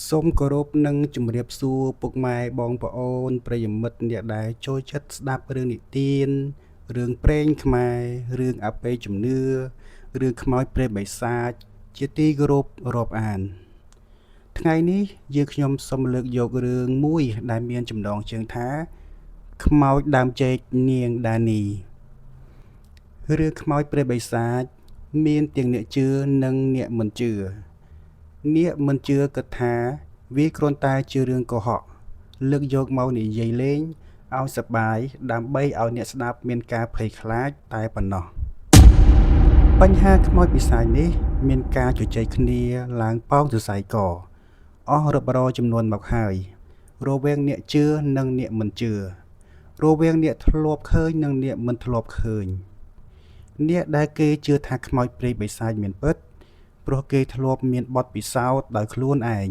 សូមគោរពនិងជម្រាបសួរពុកម៉ែបងប្អូនប្រិយមិត្តអ្នកដែលចូលចិត្តស្ដាប់រឿងនិទានរឿងព្រេងខ្មែររឿងអបិយជំនឿរឿងខ្មោចព្រាយបិសាចជាទីគោរពរាប់អានថ្ងៃនេះយើងខ្ញុំសូមលើកយករឿងមួយដែលមានចំណងជើងថាខ្មោចដើមចេកនាងដានីរឿងខ្មោចព្រាយបិសាចមានទាំងអ្នកជឿនិងអ្នកមិនជឿអ្នកមិនជឿគិតថាវាគ្រាន់តែជារឿងកុហកលើកយកមកនិយាយលេងឲ្យសប្បាយដើម្បីឲ្យអ្នកស្ដាប់មានការភ័យខ្លាចតែប៉ុណ្ណោះបញ្ហាខ្មោចពិសាចនេះមានការជជែកគ្នាឡើងប៉ោងសរសៃកអស់រាប់រយចំនួនមកហើយរវាងអ្នកជឿនិងអ្នកមិនជឿរវាងអ្នកធ្លាប់ឃើញនិងអ្នកមិនធ្លាប់ឃើញអ្នកដែលគេជឿថាខ្មោចព្រាយបិសាចមានពិតព្រោះគេធ្លាប់មានបទពិសោធន៍ដោយខ្លួនឯង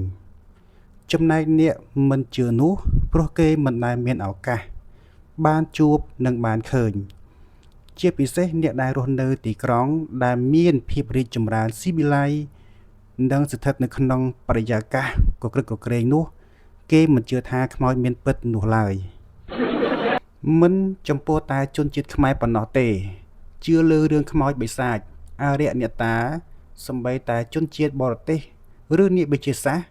ចំណែកអ្នកមិនជឿនោះព្រោះគេមិនដែលមានឱកាសបានជួបនិងបានឃើញជាពិសេសអ្នកដែលរស់នៅទីក្រុងដែលមានភាពរីកចម្រើនស៊ីវិល័យនិងស្ថិតនៅក្នុងបរិយាកាសកក្រឹកកក្រែងនោះគេមិនជឿថាខ្មោចមានពិតនោះឡើយមិនចំពោះតែជនជាតិខ្មែរប៉ុណ្ណោះទេជឿលើរឿងខ្មោចបិសាចអារក្សអ្នកតាសម្បីតែជនជាតិបរទេសឬអ្នកវិទ្យាសាស្ត្រ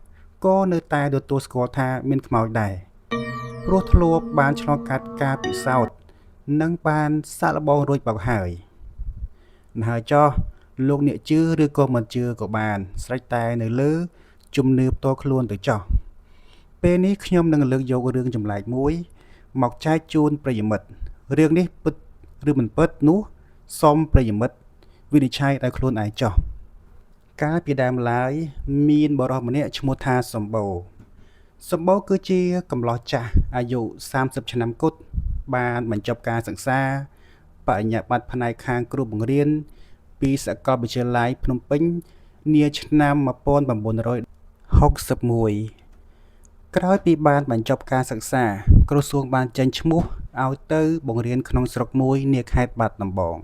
ក៏នៅតែទទួលស្គាល់ថាមានខ្មោចដែរព្រោះធ្លាប់បានឆ្លងកាត់ការពិសោធន៍និងបានសាកល្បងរួចមកហើយហើយចោះលោកអ្នកជឿឬក៏មិនជឿក៏បានស្រេចតែនៅលើជំនឿផ្ទាល់ខ្លួនទៅចោះពេលនេះខ្ញុំនឹងលើកយករឿងចម្លែកមួយមកចែកជូនប្រិយមិត្តរឿងនេះពិតឬមិនពិតនោះសូមប្រិយមិត្តវិនិច្ឆ័យដោយខ្លួនឯងចោះកាលពីដើមឡើយមានបុរសម្នាក់ឈ្មោះថាសម្បូរគឺជាកំឡោះចាស់អាយុ30ឆ្នាំគត់បានបញ្ចប់ការសិក្សាបរិញ្ញាបត្រផ្នែកខាងគ្រូបង្រៀនពីសាកលវិទ្យាល័យភ្នំពេញនាឆ្នាំ1961ក្រោយពីបានបញ្ចប់ការសិក្សាក្រសួងបានចេញឈ្មោះឲ្យទៅបង្រៀនក្នុងស្រុកមួយនាខេត្តបាត់ដំបង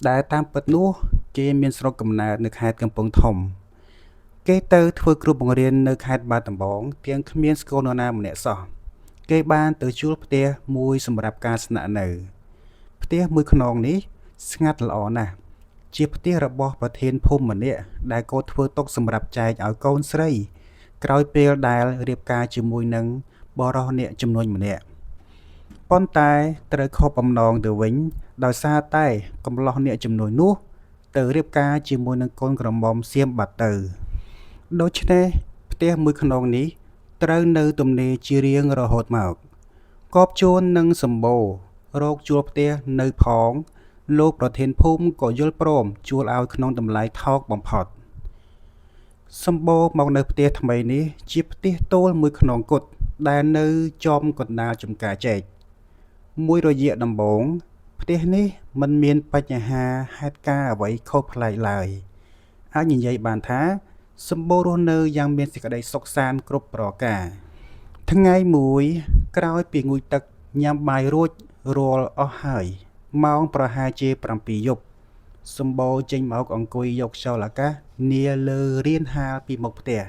ដែលតាមពិតនោះគេមានស្រុកកំណើតនៅខេត្តកំពង់ធំគេទៅធ្វើគ្រូបង្រៀននៅខេត្តបាត់ដំបងទាំងគ្មានស្គាល់នរណាម្នាក់សោះគេបានទៅជួលផ្ទះមួយសម្រាប់ការស្នាក់នៅផ្ទះមួយខ្នងនេះស្ងាត់ល្អណាស់ជាផ្ទះរបស់ប្រធានភូមិម្នាក់ដែលគាត់ធ្វើទុកសម្រាប់ចែកឲ្យកូនស្រីក្រោយពេលដែលរៀបការជាមួយនឹងបរិសុអ្នកចំនួនម្នាក់ប៉ុន្តែត្រូវខុសបំណងទៅវិញដោយសារតែកំឡោះអ្នកចំនួននោះទៅរៀបការជាមួយនឹងកូនក្រមុំសៀមបាត់ទៅដូច្នេះផ្ទះមួយខ្នងនេះត្រូវនៅទំនេរជារៀងរហូតមកកបជួននឹងសម្បូររោគជួលផ្ទះនៅផងលោកប្រធានភូមិក៏យល់ព្រមជួលឲ្យក្នុងតម្លៃថោកបំផុតសម្បូរមកនៅផ្ទះថ្មីនេះជាផ្ទះតូលមួយខ្នងគត់ដែលនៅចំកណ្ដាលចំការចេកមួយរយៈដំបូងផ្ទះនេះមិនមានបញ្ហាហេតុការណ៍អ្វីខុសប្លែកឡើយអាចនិយាយបានថាសម្បូររស់នៅយ៉ាងមានសេចក្តីសុខសាន្តគ្រប់ប្រការថ្ងៃមួយក្រោយពីងូតទឹកញ៉ាំបាយរួចរាល់អស់ហើយម៉ោងប្រហែលជា7យប់សម្បូរចេញមកអង្គុយយកខ្យល់អាកាសនាលើរានហាលពីមុខផ្ទះ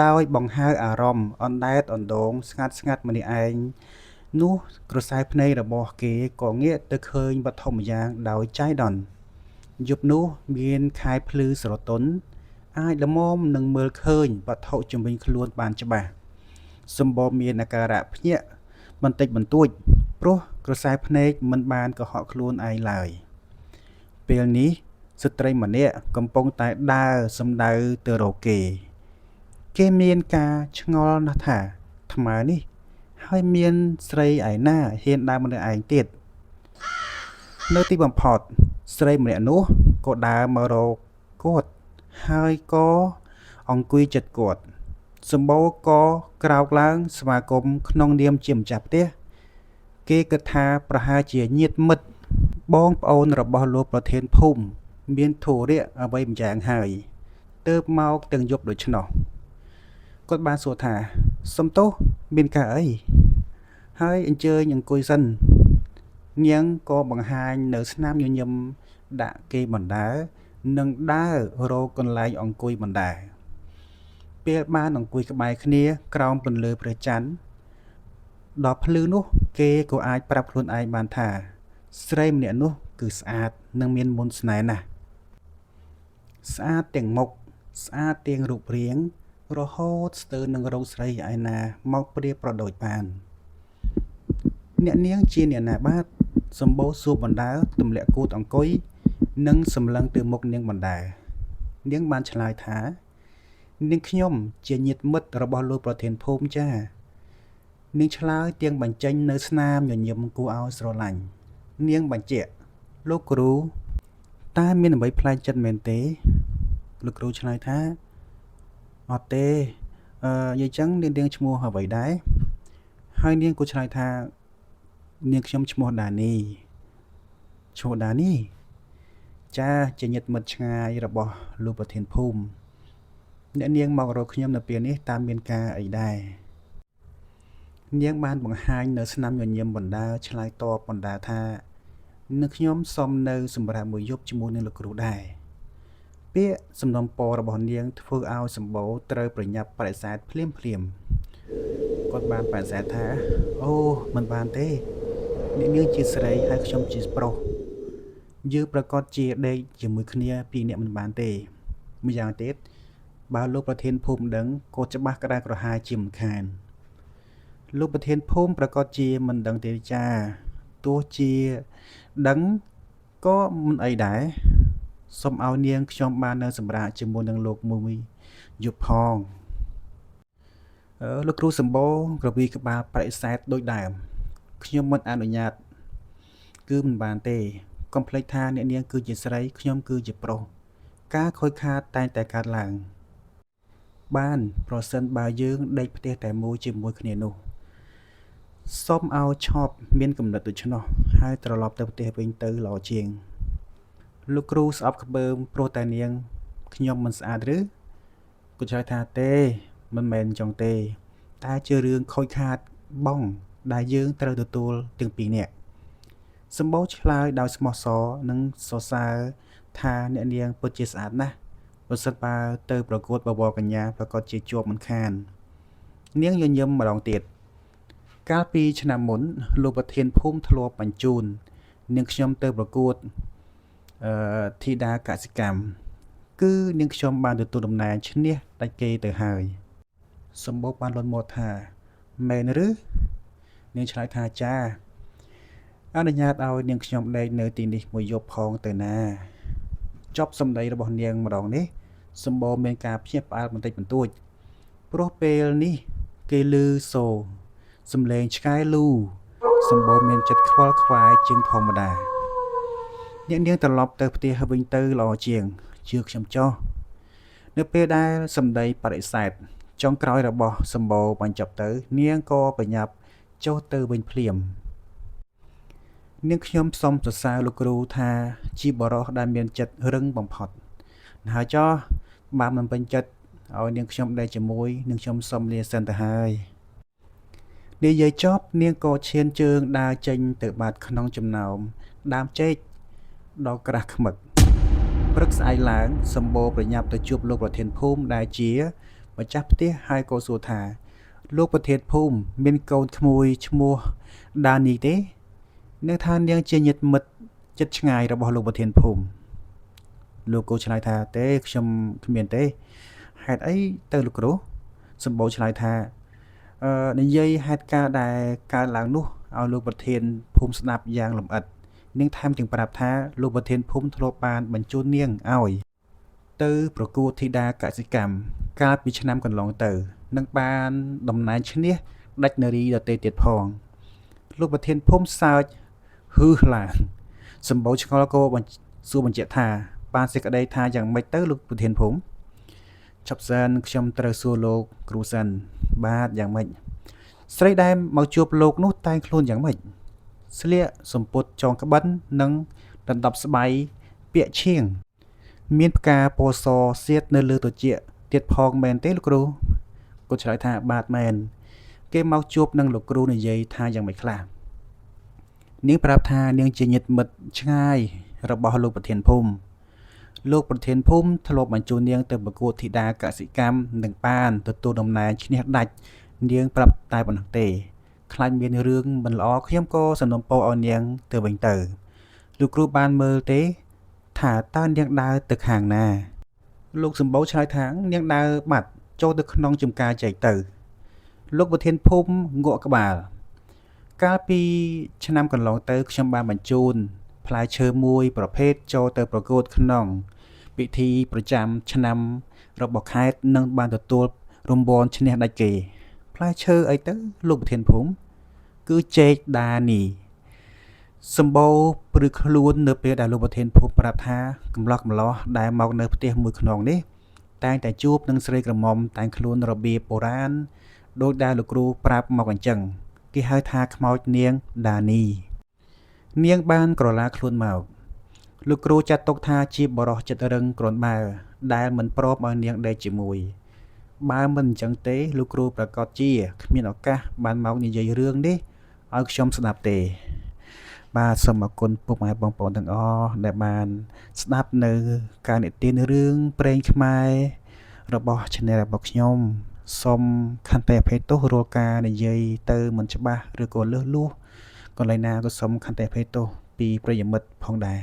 ដោយបង្ហើរអារម្មណ៍អណ្ដែតអណ្ដូងស្ងាត់ម្នាក់ឯងនោះក្រសែភ្នែករបស់គេក៏ងាកទៅឃើញវត្ថុម្យ៉ាងដោយចៃដន្យយប់នោះមានខែភ្លឺស្រទន់អាចល្មមនឹងមើលឃើញវត្ថុជំវិញខ្លួនបានច្បាស់សម្បូរមានអាការៈភ្ញាក់បន្តិចបន្តួចព្រោះក្រសែភ្នែកមិនបានកុហកខ្លួនឯងឡើយពេលនេះស្ត្រីម្នាក់កំពុងតែដើរសំដៅទៅរកគេមានការឆ្ងល់ណាស់ថាថ្មនេះហើយមានស្រីឯណាហ៊ានដើរម្នាក់ឯងទៀតនៅទីបំផុតស្រីម្នាក់នោះក៏ដើរមករកគាត់ហើយក៏អង្គុយជិតគាត់សម្បូរក៏ក្រោកឡើងស្វាគមន៍ក្នុងនាមជាម្ចាស់ផ្ទះគេគិតថាប្រហែលជាញាតិមិត្តបងប្អូនរបស់លោកប្រធានភូមិមានធុរៈអ្វីម្យ៉ាងហើយទើបមកទាំងយប់ដូច្នោះគាត់បានសួរថាសុំទោសមានការអីហើយអញ្ជើញអង្គុយសិននាងក៏បង្ហាញនៅស្នាមញញឹមដាក់គេបណ្ដើរនិងដើររកកន្លែងអង្គុយបណ្ដើរ ពេលបានអង្គុយក្បែរគ្នាក្រោមពន្លឺព្រះច័ន្ទដល់ភ្លឺនោះគេក៏អាចប្រាប់ខ្លួនឯងបានថាស្រីម្នាក់នោះគឺស្អាតនិងមានមន្តស្នេហ៍ណាស់ស្អាតទាំងមុខស្អាតទាំងរូបរាងរហូតស្ទើរនឹងរកស្រីឯណាមកប្រៀបប្រដូចបានអ្នកនាងជាអ្នកណាបាទសម្បូរសួរបណ្ដើទម្លាក់គូតអង្គុយនិងសម្លឹងទៅមុខនាងបណ្ដើនាងបានឆ្លើយថានាងខ្ញុំជាញាតិមិត្តរបស់លោកប្រធានភូមិចានាងឆ្លើយទាំងបញ្ចេញនៅស្នាមញញឹមគួរឲ្យស្រឡាញ់នាងបញ្ជាក់លោកគ្រូតើមានអ្វីប្លែកចិត្តមែនទេលោកគ្រូឆ្លើយថាអត់ទេនិយាយចឹងនាងឈ្មោះអ្វីដែរហើយនាងក៏ឆ្លើយថានាងខ្ញុំឈ្មោះដានីឈ្មោះដានីចាជាញាតិមិត្តឆ្ងាយរបស់លោកប្រធានភូមិអ្នកនាងមករកខ្ញុំនៅពេលនេះតាមមានការអីដែរនាងបានបង្ហាញនៅស្នាមញញឹមបណ្ដើឆ្លើយតបបណ្ដើថានឹងខ្ញុំសុំនៅសម្រាប់មួយយប់ជាមួយនឹងលោកគ្រូដែរពាក្យសំណុំពររបស់នាងធ្វើឲ្យសម្បូរត្រូវប្រញាប់បដិសេធភ្លាមគាត់បានបដិសេធថាអូមិនបានទេអ្នកនាងជាស្រីហើយខ្ញុំជាប្រុសយើងប្រកាសជាដេកជាមួយគ្នាពីរនាក់មិនបានទេម្យ៉ាងទៀតបើលោកប្រធានភូមិដឹងក៏ច្បាស់ក្តៅក្រហាយជាមិនខានលោកប្រធានភូមិប្រកាសជាមិនដឹងទេចាទោះជាដឹងក៏មិនអីដែរសូមឲ្យនាងខ្ញុំបាននៅសម្រាប់ជាមួយនឹងលោកមួយយប់ផងលោកគ្រូសម្បូរក្រវីក្បាលបដិសេធដូចដើមខ្ញុំមិនអនុញ្ញាតគឺមិនបានទេកុំភ្លេចថាអ្នកនាងគឺជាស្រីខ្ញុំគឺជាប្រុសការខូចខាតតែងតែកើតឡើងបានប្រសិនបើយើងដេកផ្ទះតែមួយជាមួយគ្នានោះសូមឲ្យឈប់មានគំនិតដូច្នោះហើយត្រឡប់ទៅផ្ទះវិញទៅល្អជាងលោកគ្រូស្អប់ក្បឺមព្រោះតែនាងខ្ញុំមិនស្អាតឬគាត់ឆ្លើយថាទេមិនមែនចង់ទេតែជារឿងខូចខាតបងដែលយើងត្រូវទទួលទាំងពីរនាក់សម្បូរឆ្លើយដោយស្មោះសរនិងសរសើរថាអ្នកនាងពិតជាស្អាតណាស់ប្រសិនបើទៅប្រកួតបវរកញ្ញាប្រកាសជាជាប់មិនខាននាងញញឹមម្ដងទៀតកាលពីឆ្នាំមុនលោកប្រធានភូមិធ្លាប់បញ្ជូននាងខ្ញុំទៅប្រកួតធីតាកសិកម្មគឺនាងខ្ញុំបានទទួលតំណែងឈ្នះដាច់គេទៅហើយសម្បូរបានលន់មកថាមែនឬនាងឆ្លើយថាចាអនុញ្ញាតឲ្យនាងខ្ញុំដេកនៅទីនេះមួយយប់ផងទៅណាចប់សម្ដីរបស់នាងម្ដងនេះសម្បូរមានការភ្ញាក់ផ្អើលបន្តិចបន្តួចព្រោះពេលនេះគេឮសូរសំឡេងឆ្កែលូសម្បូរមានចិត្តខ្វល់ខ្វាយជាងធម្មតានាងត្រឡប់ទៅផ្ទះវិញទៅល្អជាងជឿខ្ញុំចោះនៅពេលដែលសម្ដីបដិសេធចុងក្រោយរបស់សម្បូរបញ្ចប់ទៅនាងក៏ប្រញាប់ចុះទៅវិញភ្លាមនាងខ្ញុំសូមសរសើរលោកគ្រូថាជាបរិសុទ្ធដែលមានចិត្តរឹងបំផុតហើយចោះបើមិនពេញចិត្តឲ្យនាងខ្ញុំដេកជាមួយនាងខ្ញុំសូមលាសិនទៅហើយនិយាយចប់នាងក៏ឈានជើងដើរចេញទៅបាត់ក្នុងចំណោមដើមចេកដល់ក្រាស់ខ្មឹកព្រឹកស្អែកឡើងសម្បូរប្រញាប់ទៅជួបលោកប្រធានភូមិដែលជាម្ចាស់ផ្ទះហើយក៏សួរថាលោកប្រធានភូមិមានកូនក្មួយឈ្មោះដានីទេនឹងថានាងជាញាតិមិត្តចិត្តឆ្ងាយរបស់លោកប្រធានភូមិលោកក៏ឆ្លើយថាទេខ្ញុំគ្មានទេហេតុអីទៅលោកគ្រូសម្បូរឆ្លើយថានិយាយហេតុការណ៍ដែលកើតឡើងនោះឲ្យលោកប្រធានភូមិស្ដាប់យ៉ាងលម្អិតនាងថែមទាំងប្រាប់ថាលោកប្រធានភូមិធ្លាប់បានបញ្ជូននាងឲ្យទៅប្រកួតធីតាកសិកម្មកាលពីឆ្នាំកន្លងទៅនឹងបានតំណែងឈ្នះដាច់នារីដទៃទៀតផងលោកប្រធានភូមិសើចហ៊ឺឡើងសម្បូរឆ្ងល់ក៏សួរបញ្ជាក់ថាបានសេចក្តីថាយ៉ាងម៉េចទៅលោកប្រធានភូមិចប់សិនខ្ញុំត្រូវសួរលោកគ្រូសិនបាទយ៉ាងម៉េចស្រីដែលមកជួបលោកនោះតែងខ្លួនយ៉ាងម៉េចស្លៀកសំពត់ចងក្បិននិងដណ្ដប់ស្បៃពាក់ឈៀងមានផ្កាពណ៌សសៀតនៅលើត្រចៀកទៀតផងមែនទេលោកគ្រូគាត់ឆ្លើយថាបាទមែនគេមកជួបនឹងលោកគ្រូនិយាយថាយ៉ាងម៉េចខ្លះនាងប្រាប់ថានាងជាញាតិមិត្តឆ្ងាយរបស់លោកប្រធានភូមិ លោកប្រធានភូមិធ្លាប់បញ្ជូននាងទៅប្រកួតធីតាកសិកម្មនិងបានទទួលតំណែងឈ្នះដាច់នាងប្រាប់តែប៉ុណ្ណោះទេខ្លាចមានរឿងមិនល្អខ្ញុំក៏សំណូមពរឲ្យនាងទៅវិញទៅលោកគ្រូបានមើលទេថាតើនាងដើរទៅខាងណាលោកសម្បូរឆ្លើយថានាងដើរបាត់ចូលទៅក្នុងចំការចែកទៅលោកប្រធានភូមិងក់ក្បាលកាលពីឆ្នាំកន្លងទៅខ្ញុំបានបញ្ជូនផ្លែឈើមួយប្រភេទចូលទៅប្រកួតក្នុងពិធីប្រចាំឆ្នាំរបស់ខេត្តនិងបានទទួលរង្វាន់ឈ្នះដាច់គេផ្លែឈើអីទៅលោកប្រធានភូមិគឺចេកដានីសម្បូរព្រឹកខ្លួននៅពេលដែលលោកប្រធានភូមិប្រាប់ថាកំឡោះដែលមកនៅផ្ទះមួយខ្នងនេះតែងតែជួបនឹងស្រីក្រមុំតែងខ្លួនរបៀបបុរាណដោយដែលលោកគ្រូប្រាប់មកអញ្ចឹងគេហៅថាខ្មោចនាងដានីនាងបានក្រឡាខ្លួនមកលោកគ្រូចាត់ទុកថាជាបរិសុទ្ធចិត្តរឹងក្រាន់បើដែលមិនព្រមឲ្យនាងដេកជាមួយបើមិនអញ្ចឹងទេលោកគ្រូប្រកាសជាគ្មានឱកាសបានមកនិយាយរឿងនេះឲ្យខ្ញុំស្ដាប់ទេបាទសូមអរគុណពុកម៉ែបងប្អូនទាំងអស់ដែលបានស្ដាប់នៅការនិទានរឿងព្រេងខ្មែររបស់ Channel របស់ខ្ញុំសូមខន្តីអភ័យទោសរាល់ការនិយាយទៅមិនច្បាស់ឬក៏លើសលួសកន្លែងណាក៏សូមខន្តីអភ័យទោសពីប្រិយមិត្តផងដែរ